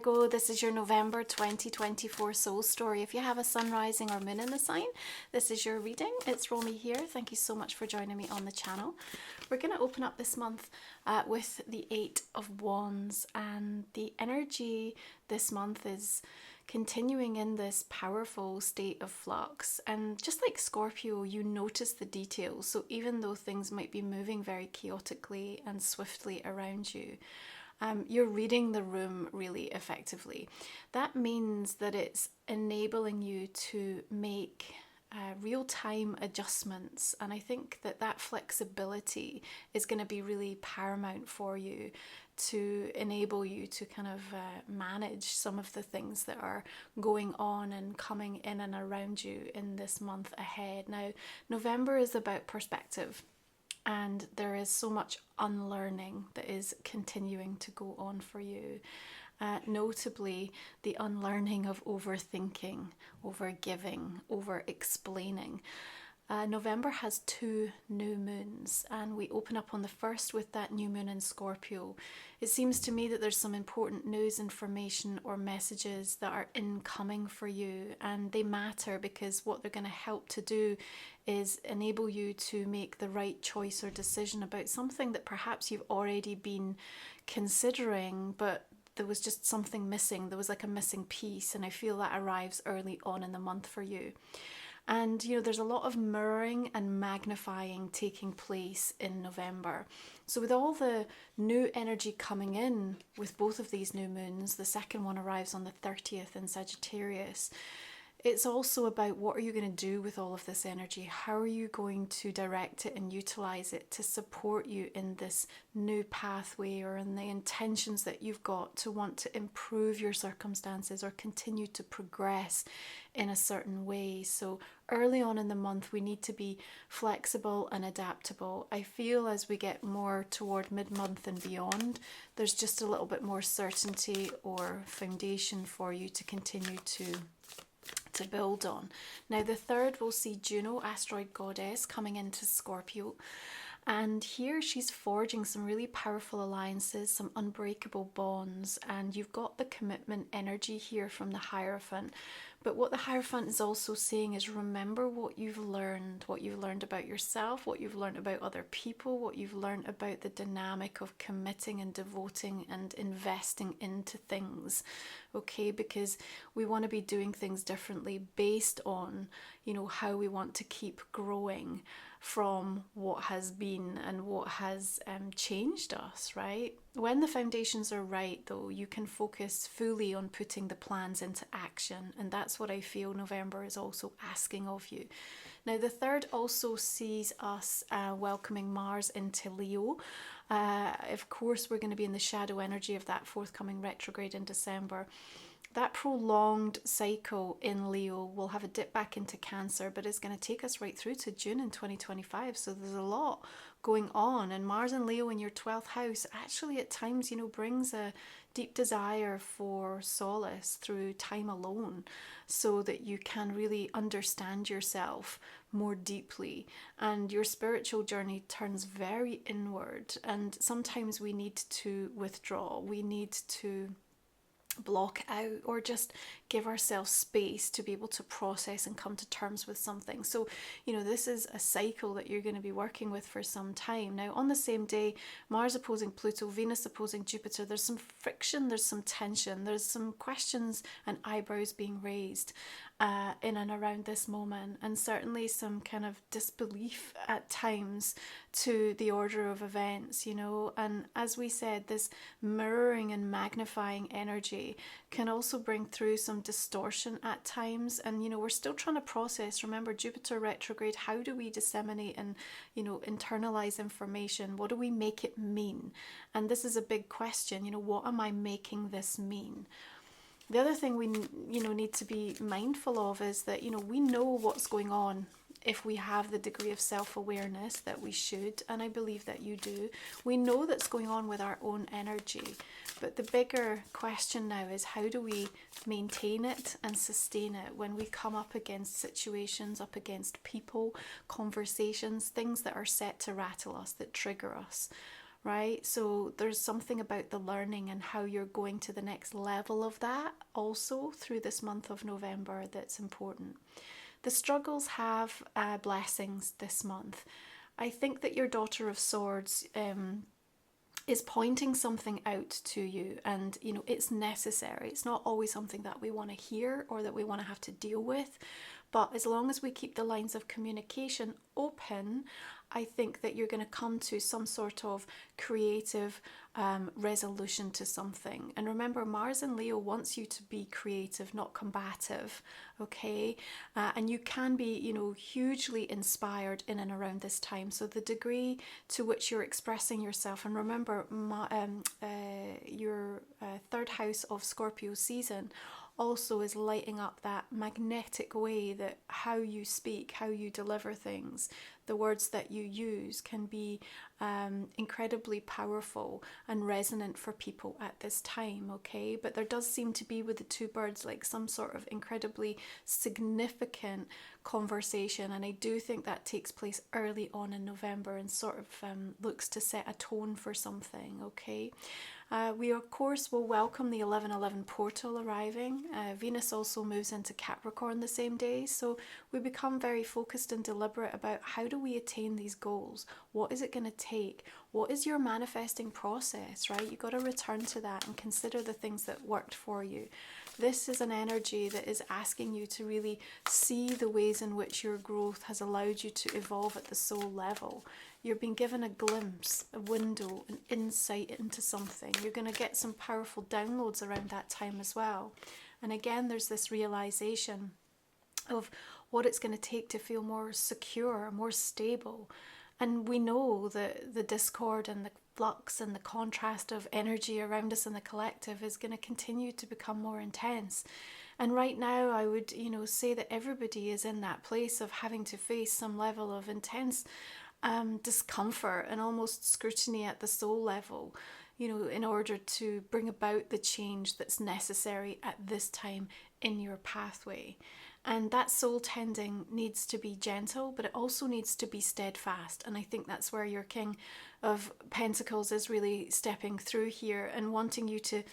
Virgo, this is your November 2024 soul story. If you have a sun, rising or moon in the sign, this is your reading. It's Romy here. Thank you so much for joining me on the channel. We're going to open up this month with the Eight of Wands, and the energy this month is continuing in this powerful state of flux. And just like Scorpio, you notice the details. So even though things might be moving very chaotically and swiftly around you, you're reading the room really effectively. That means that it's enabling you to make real-time adjustments, and I think that that flexibility is going to be really paramount for you to enable you to kind of manage some of the things that are going on and coming in and around you in this month ahead. Now, November is about perspective, and there is so much unlearning that is continuing to go on for you. Notably, the unlearning of overthinking, overgiving, over-explaining. November has 2 new moons, and we open up on the first with that new moon in Scorpio. It seems to me that there's some important news, information or messages that are incoming for you, and they matter because what they're going to help to do is enable you to make the right choice or decision about something that perhaps you've already been considering, but there was just something missing. There was like a missing piece, and I feel that arrives early on in the month for you. And you know, there's a lot of mirroring and magnifying taking place in November. So with all the new energy coming in with both of these new moons, the second one arrives on the 30th in Sagittarius. It's also about what are you going to do with all of this energy? How are you going to direct it and utilize it to support you in this new pathway, or in the intentions that you've got to want to improve your circumstances or continue to progress in a certain way. So early on in the month, we need to be flexible and adaptable. I feel as we get more toward mid-month and beyond, there's just a little bit more certainty or foundation for you to continue to build on. Now, the third, we'll see Juno, asteroid goddess, coming into Scorpio. And here she's forging some really powerful alliances, some unbreakable bonds, and you've got the commitment energy here from the Hierophant. But what the Hierophant is also saying is remember what you've learned about yourself, what you've learned about other people, what you've learned about the dynamic of committing and devoting and investing into things, okay? Because we want to be doing things differently based on, you know, how we want to keep growing from what has been and what has changed us, right? When the foundations are right, though, you can focus fully on putting the plans into action, and that's what I feel November is also asking of you. Now, the third also sees us welcoming Mars into Leo. Of course, we're going to be in the shadow energy of that forthcoming retrograde in December. That prolonged cycle in Leo will have a dip back into Cancer, but it's going to take us right through to June in 2025. So there's a lot going on, and Mars and Leo in your 12th house actually at times, you know, brings a deep desire for solace through time alone, so that you can really understand yourself more deeply, and your spiritual journey turns very inward. And sometimes we need to withdraw, we need to block out, or just give ourselves space to be able to process and come to terms with something. So, you know, this is a cycle that you're going to be working with for some time. Now, on the same day, Mars opposing Pluto, Venus opposing Jupiter, there's some friction, there's some tension, there's some questions and eyebrows being raised in and around this moment, and certainly some kind of disbelief at times to the order of events, you know. And as we said, this mirroring and magnifying energy can also bring through some distortion at times. And, you know, we're still trying to process, remember, Jupiter retrograde, how do we disseminate and, you know, internalize information? What do we make it mean? And this is a big question, you know, what am I making this mean? The other thing we, you know, need to be mindful of is that, you know, we know what's going on if we have the degree of self-awareness that we should, and I believe that you do. We know that's going on with our own energy, but the bigger question now is how do we maintain it and sustain it when we come up against situations, up against people, conversations, things that are set to rattle us, that trigger us. right? So there's something about the learning and how you're going to the next level of that also through this month of November that's important. The struggles have blessings this month. I think that your Daughter of Swords is pointing something out to you, and you know it's necessary. It's not always something that we want to hear or that we want to have to deal with, but as long as we keep the lines of communication open, I think that you're going to come to some sort of creative resolution to something. And remember, Mars in Leo wants you to be creative, not combative, okay? And you can be, you know, hugely inspired in and around this time. So the degree to which you're expressing yourself, and remember, your third house of Scorpio season also is lighting up that magnetic way that how you speak, how you deliver things, the words that you use can be incredibly powerful and resonant for people at this time, okay? But there does seem to be with the two birds like some sort of incredibly significant conversation, and I do think that takes place early on in November and sort of looks to set a tone for something, okay? We of course will welcome the 11/11 portal arriving. Venus also moves into Capricorn the same day, so we become very focused and deliberate about how do we attain these goals? What is it going to take? What is your manifesting process, right? You've got to return to that and consider the things that worked for you. This is an energy that is asking you to really see the ways in which your growth has allowed you to evolve at the soul level. You're being given a glimpse, a window, an insight into something. You're going to get some powerful downloads around that time as well. And again, there's this realization of what it's going to take to feel more secure, more stable. And we know that the discord and the flux and the contrast of energy around us in the collective is going to continue to become more intense. And right now, I would, you know, say that everybody is in that place of having to face some level of intense discomfort and almost scrutiny at the soul level, you know, in order to bring about the change that's necessary at this time in your pathway. And that soul tending needs to be gentle, but it also needs to be steadfast. And I think that's where your King of Pentacles is really stepping through here and wanting you to,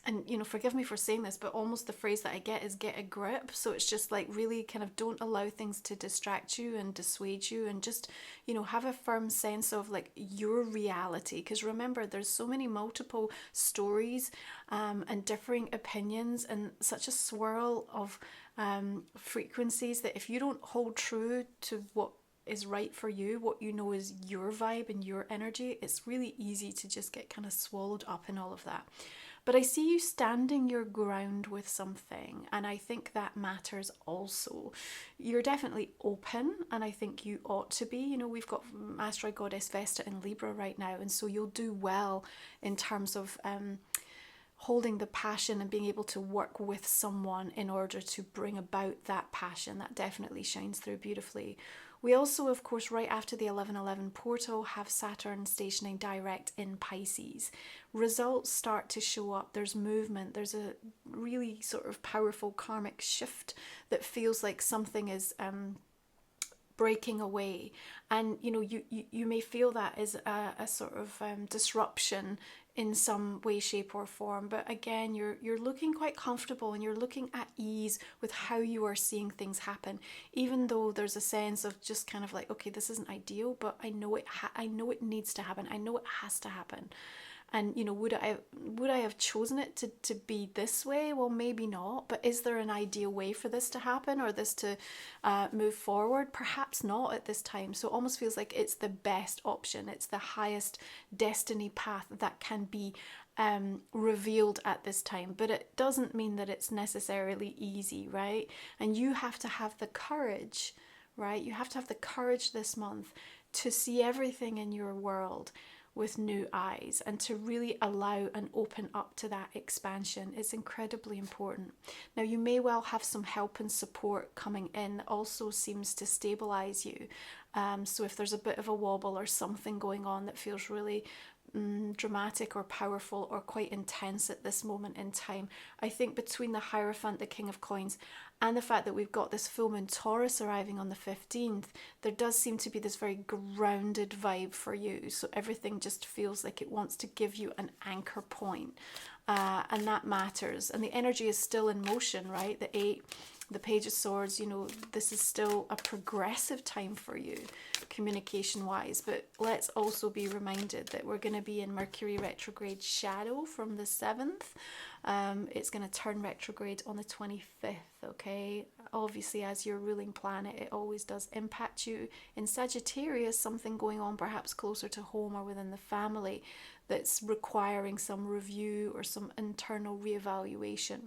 and you know, forgive me for saying this, but almost the phrase that I get is get a grip. So it's just like really kind of don't allow things to distract you and dissuade you, and just, you know, have a firm sense of like your reality. Because remember, there's so many multiple stories and differing opinions and such a swirl of frequencies that if you don't hold true to what is right for you, what you know is your vibe and your energy, it's really easy to just get kind of swallowed up in all of that. But I see you standing your ground with something, and I think that matters also. You're definitely open, and I think you ought to be. You know, we've got asteroid goddess Vesta in Libra right now, and so you'll do well in terms of holding the passion and being able to work with someone in order to bring about that passion. That definitely shines through beautifully. We also, of course, right after the 11/11 portal, have Saturn stationing direct in Pisces. Results start to show up. There's movement. There's a really sort of powerful karmic shift that feels like something is breaking away. And, you know, you may feel that as a sort of disruption in some way, shape or form. But again, you're looking quite comfortable and you're looking at ease with how you are seeing things happen, even though there's a sense of just kind of like, okay, this isn't ideal, but I know it needs to happen. I know it has to happen. And, you know, would I have chosen it to be this way? Well, maybe not. But is there an ideal way for this to happen or this to move forward? Perhaps not at this time. So it almost feels like it's the best option. It's the highest destiny path that can be revealed at this time. But it doesn't mean that it's necessarily easy, right? And you have to have the courage, right? You have to have the courage this month to see everything in your world with new eyes and to really allow and open up to that expansion. It's incredibly important. Now, you may well have some help and support coming in that also seems to stabilize you. So if there's a bit of a wobble or something going on that feels really dramatic or powerful or quite intense at this moment in time. I think between the Hierophant, the King of Coins, and the fact that we've got this full moon Taurus arriving on the 15th, there does seem to be this very grounded vibe for you. So everything just feels like it wants to give you an anchor point. And that matters. And the energy is still in motion, right? The 8, the Page of Swords, you know, this is still a progressive time for you, communication-wise. But let's also be reminded that we're going to be in Mercury retrograde shadow from the 7th. It's going to turn retrograde on the 25th, okay? Obviously, as your ruling planet, it always does impact you. In Sagittarius, something going on perhaps closer to home or within the family that's requiring some review or some internal reevaluation.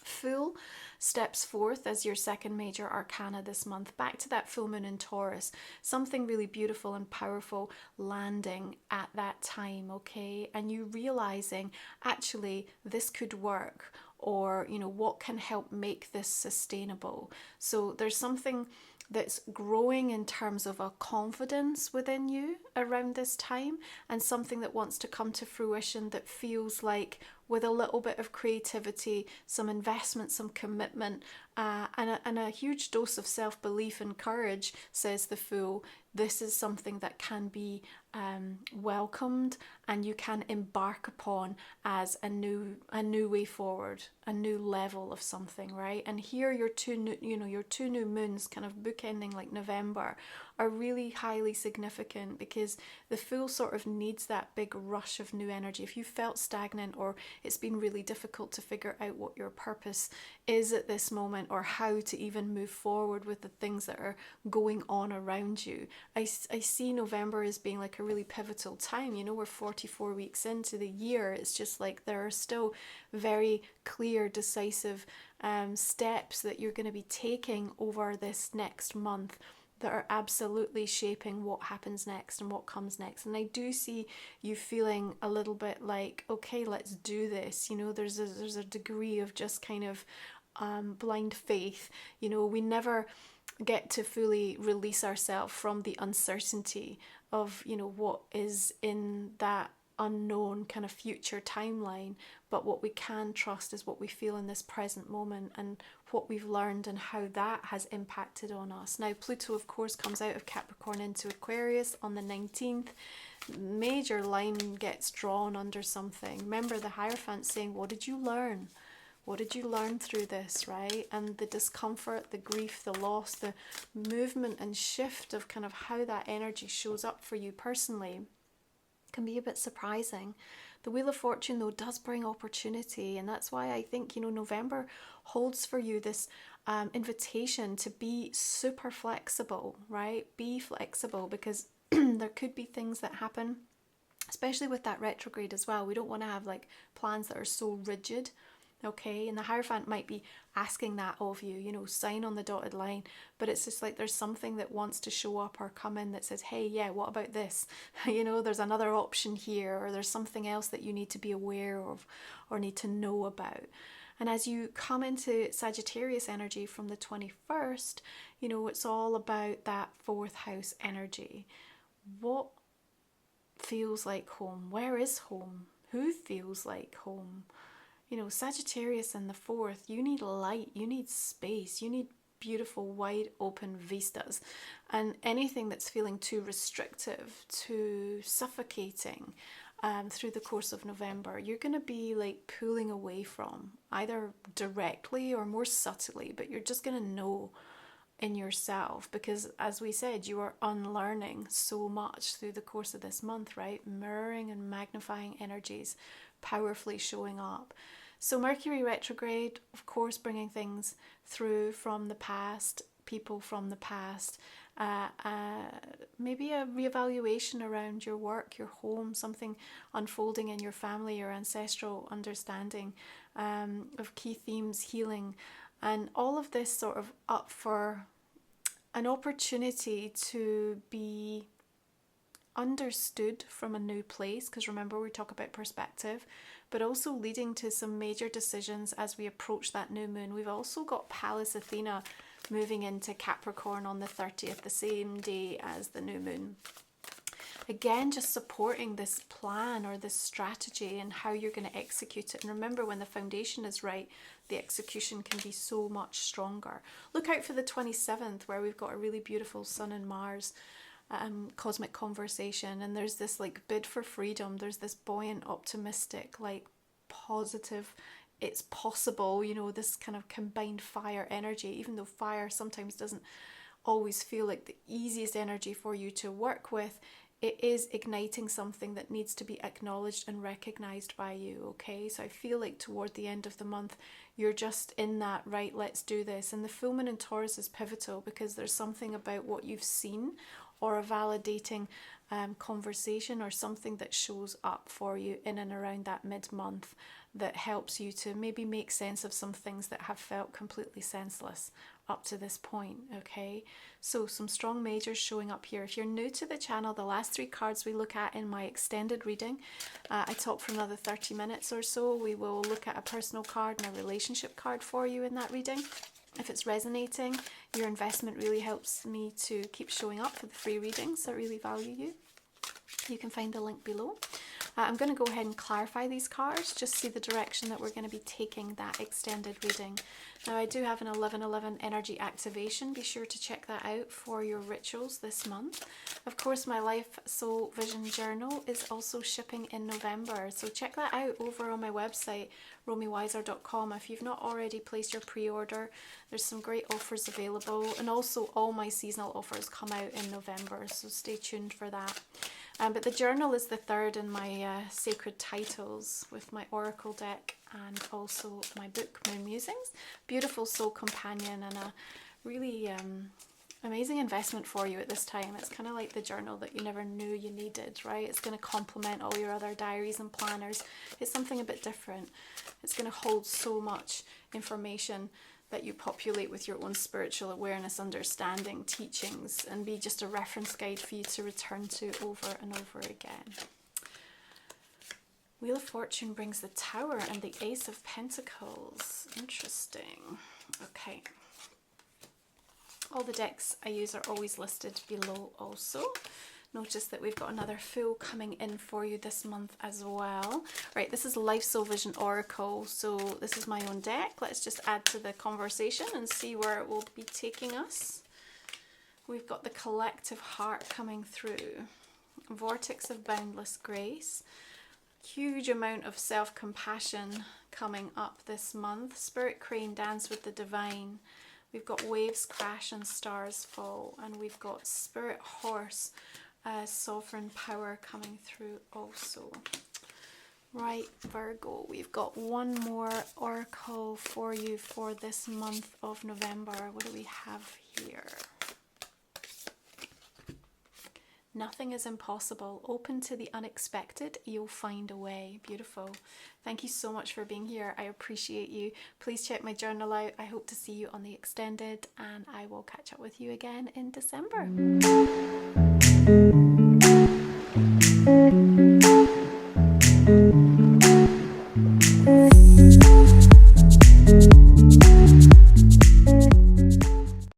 Fool steps forth as your second major arcana this month, back to that full moon in Taurus. Something really beautiful and powerful landing at that time, okay? And you realizing, actually, this could work, or, you know, what can help make this sustainable. So there's something that's growing in terms of a confidence within you around this time, and something that wants to come to fruition that feels like, with a little bit of creativity, some investment, some commitment, and a huge dose of self-belief and courage, says the Fool, this is something that can be welcomed and you can embark upon as a new way forward, a new level of something, right? And here your two new moons kind of bookending like November are really highly significant, because the Fool sort of needs that big rush of new energy. If you felt stagnant, or it's been really difficult to figure out what your purpose is at this moment, or how to even move forward with the things that are going on around you, I see November as being like a really pivotal time. You know, we're 44 weeks into the year. It's just like there are still very clear, decisive steps that you're going to be taking over this next month that are absolutely shaping what happens next and what comes next. And I do see you feeling a little bit like, okay, let's do this. You know, there's a degree of just kind of blind faith. You know, we never get to fully release ourselves from the uncertainty of, you know, what is in that unknown kind of future timeline, but what we can trust is what we feel in this present moment and what we've learned and how that has impacted on us. Now, Pluto, of course, comes out of Capricorn into Aquarius on the 19th. Major line gets drawn under something. Remember the Hierophant saying, what did you learn? What did you learn through this, right? And the discomfort, the grief, the loss, the movement and shift of kind of how that energy shows up for you personally can be a bit surprising. The Wheel of Fortune, though, does bring opportunity, and that's why I think, you know, November holds for you this invitation to be super flexible, right? Be flexible, because there could be things that happen, especially with that retrograde as well. We don't want to have like plans that are so rigid. Okay, and the Hierophant might be asking that of you, you know, sign on the dotted line, but it's just like there's something that wants to show up or come in that says, hey, yeah, what about this? You know, there's another option here, or there's something else that you need to be aware of or need to know about. And as you come into Sagittarius energy from the 21st, you know, it's all about that 4th house energy. What feels like home? Where is home? Who feels like home? You know, Sagittarius in the 4th, you need light, you need space, you need beautiful, wide open vistas. And anything that's feeling too restrictive, too suffocating through the course of November, you're going to be like pulling away from, either directly or more subtly, but you're just going to know in yourself, because as we said, you are unlearning so much through the course of this month, right? Mirroring and magnifying energies powerfully showing up. So Mercury retrograde, of course, bringing things through from the past, people from the past, maybe a reevaluation around your work, your home, something unfolding in your family, your ancestral understanding of key themes, healing, and all of this sort of up for an opportunity to be understood from a new place, because remember we talk about perspective, but also leading to some major decisions as we approach that new moon. We've also got Pallas Athena moving into Capricorn on the 30th, the same day as the new moon. again, just supporting this plan or this strategy and how you're going to execute it. And remember, when the foundation is right, the execution can be so much stronger. Look out for the 27th, where we've got a really beautiful Sun and Mars cosmic conversation, and there's this like bid for freedom. There's this buoyant, optimistic, like positive, it's possible, you know, this kind of combined fire energy, even though fire sometimes doesn't always feel like the easiest energy for you to work with. It is igniting something that needs to be acknowledged and recognized by you, okay? So I feel like toward the end of the month, you're just in that, right, let's do this. And the full moon in Taurus is pivotal because there's something about what you've seen or a validating conversation or something that shows up for you in and around that mid-month that helps you to maybe make sense of some things that have felt completely senseless up to this point, okay? So some strong majors showing up here. If you're new to the channel, the last 3 cards we look at in my extended reading, I talk for another 30 minutes or so. We will look at a personal card and a relationship card for you in that reading. If it's resonating, your investment really helps me to keep showing up for the free readings. I really value you. You can find the link below. I'm going to go ahead and clarify these cards, just see the direction that we're going to be taking that extended reading. Now, I do have an 11/11 energy activation. Be sure to check that out for your rituals this month. Of course, my Life Soul Vision Journal is also shipping in November, so check that out over on my website, romywiser.com. If you've not already placed your pre-order, there's some great offers available, and also all my seasonal offers come out in November, so stay tuned for that. But the journal is the third in my sacred titles, with my oracle deck and also my book, Musings. Beautiful soul companion and a really amazing investment for you at this time. It's kind of like the journal that you never knew you needed, right? It's going to complement all your other diaries and planners. It's something a bit different. It's going to hold so much information that you populate with your own spiritual awareness, understanding, teachings, and be just a reference guide for you to return to over and over again. Wheel of Fortune brings the Tower and the Ace of Pentacles. Interesting. Okay. All the decks I use are always listed below also. Notice that we've got another full coming in for you this month as well. Right, this is Life Soul Vision Oracle, so this is my own deck. Let's just add to the conversation and see where it will be taking us. We've got the Collective Heart coming through. Vortex of Boundless Grace. Huge amount of self-compassion coming up this month. Spirit Crane, Dance with the Divine. We've got Waves Crash and Stars Fall. And we've got Spirit Horse, Sovereign Power coming through also. Right, Virgo, we've got one more oracle for you for this month of November. What do we have here? Nothing is impossible. Open to the unexpected. You'll find a way. Beautiful. Thank you so much for being here. I appreciate you. Please check my journal out. I hope to see you on the extended, and I will catch up with you again in December.